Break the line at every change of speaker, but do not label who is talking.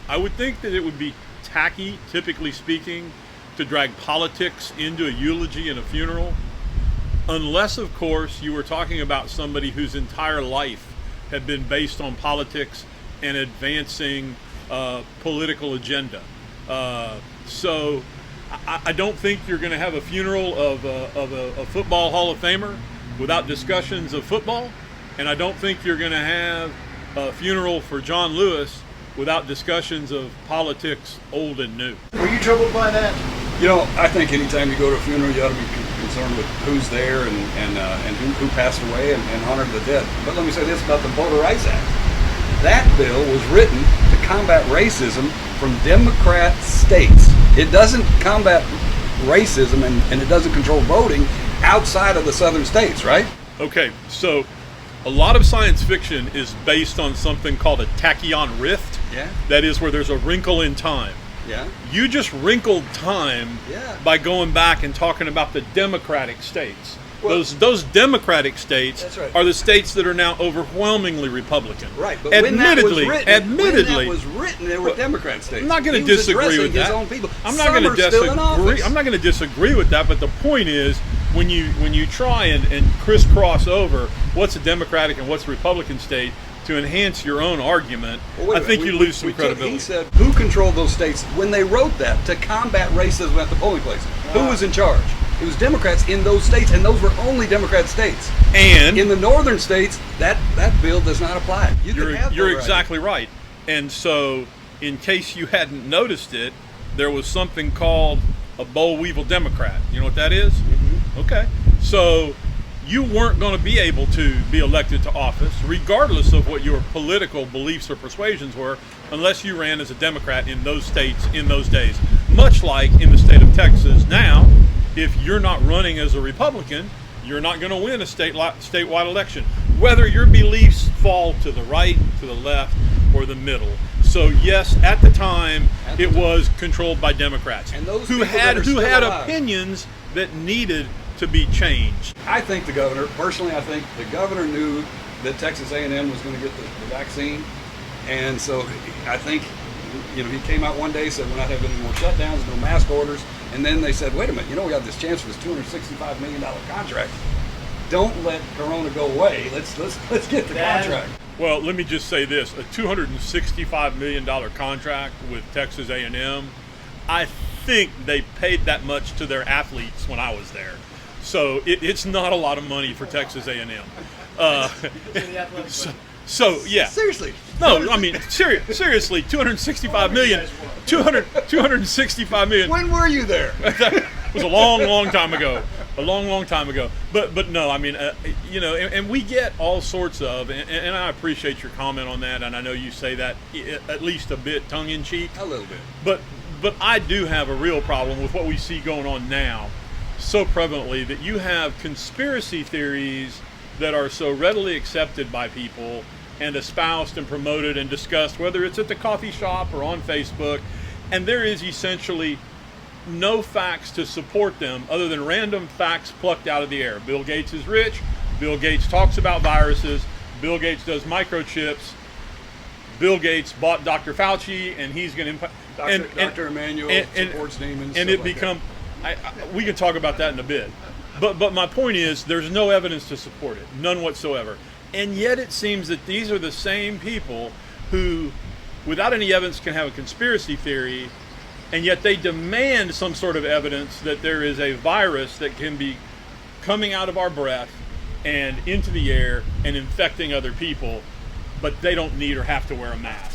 I would think that it would be tacky, typically speaking, to drag politics into a eulogy and a funeral, unless, of course, you were talking about somebody whose entire life had been based on politics and advancing political agenda. So I don't think you're going to have a funeral of a football Hall of Famer without discussions of football, and I don't think you're going to have a funeral for John Lewis without discussions of politics, old and new.
Were you troubled by that?
I think anytime you go to a funeral, you ought to be concerned with who's there and who passed away and honor the dead. But let me say this about the Voter Rights Act. That bill was written to combat racism from Democrat states. It doesn't combat racism and it doesn't control voting outside of the southern states, right?
Okay, so a lot of science fiction is based on something called a tachyon rift.
Yeah.
That is where there's a wrinkle in time.
Yeah.
You just wrinkled time by going back and talking about the Democratic states.
Well,
those Democratic states
That's right.
are the states that are now overwhelmingly Republican.
Right, but
admittedly,
when that was written, there were Democrat states.
I'm not going to
He was
disagree with
addressing
that.
his own people.
I'm not
Some
going to
are still in
disagree.
office.
I'm not going to disagree with that. But the point is, when you try and crisscross over what's a Democratic and what's a Republican state to enhance your own argument,
Well,
I think you lose some credibility.
He said, who controlled those states when they wrote that to combat racism at the polling place? Who was in charge? It was Democrats in those states, and those were only Democrat states.
And
in the northern states, that bill does not apply.
You're exactly right. And so, in case you hadn't noticed it, there was something called a boll weevil Democrat. You know what that is?
Mm-hmm.
Okay. So you weren't going to be able to be elected to office, regardless of what your political beliefs or persuasions were, unless you ran as a Democrat in those states in those days. Much like in the state of Texas now, if you're not running as a Republican, you're not going to win a statewide election, whether your beliefs fall to the right, to the left, or the middle. So yes, at the time, it was controlled by Democrats
And those
who
people that are
had
still alive.
opinions that needed to be changed.
I think the governor, personally, I think the governor knew that Texas A&M was going to get the vaccine, and so I think, he came out one day, said we're not having any more shutdowns, no mask orders, and then they said, wait a minute, we got this chance for this $265 million contract. Don't let Corona go away. Let's get the contract.
Well, let me just say this: a $265 million contract with Texas A&M. I think they paid that much to their athletes when I was there. So it's not a lot of money for Texas A&M. So yeah.
Seriously.
No, I mean seriously, 265 million. 265 million.
When were you there?
That was a long time ago. A long time ago. But no, I mean, and we get all sorts of, and I appreciate your comment on that, and I know you say that at least a bit tongue in cheek.
A little bit.
But I do have a real problem with what we see going on now so prevalently, that you have conspiracy theories that are so readily accepted by people and espoused and promoted and discussed, whether it's at the coffee shop or on Facebook, and there is essentially no facts to support them other than random facts plucked out of the air. Bill Gates is rich. Bill Gates talks about viruses. Bill Gates does microchips. Bill Gates bought Dr. Fauci, and he's going to
Dr. Emmanuel supports demons.
And it become. We can talk about that in a bit. But my point is, there's no evidence to support it, none whatsoever. And yet it seems that these are the same people who, without any evidence, can have a conspiracy theory, and yet they demand some sort of evidence that there is a virus that can be coming out of our breath and into the air and infecting other people, but they don't need or have to wear a mask.